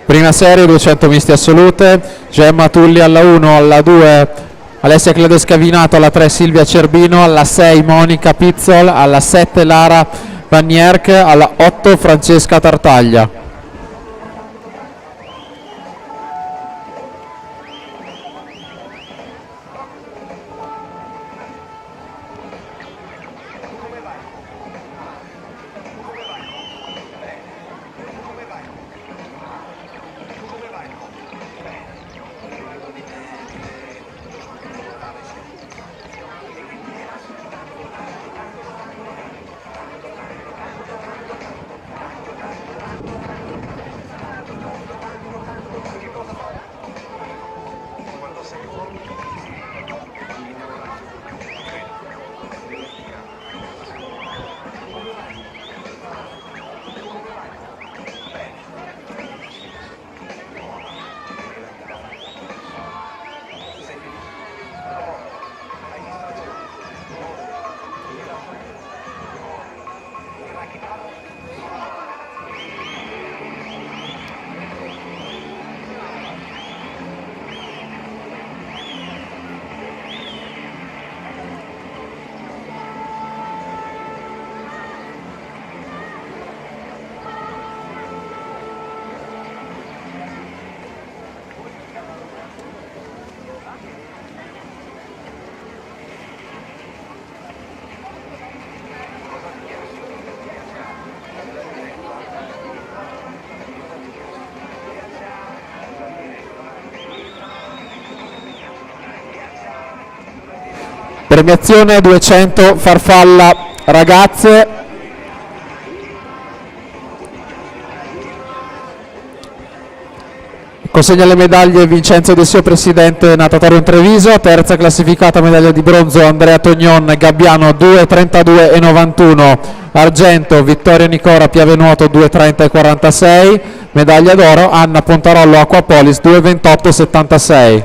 Prima serie 200 misti assolute, Gemma Tulli alla 1, alla 2 Alessia Cladescavinato, alla 3 Silvia Cerbino, alla 6 Monica Pizzol, alla 7 Lara Vanierk, alla 8 Francesca Tartaglia. Premiazione 200 farfalla ragazze. Consegna le medaglie Vincenzo De Sio, presidente Natatorio Treviso. Terza classificata medaglia di bronzo Andrea Tognon, Gabbiano 2:32 e 91. Argento Vittoria Nicora, Piave Nuoto 2:30 e 46. Medaglia d'oro Anna Pontarollo, Acquapolis 2:28 e 76.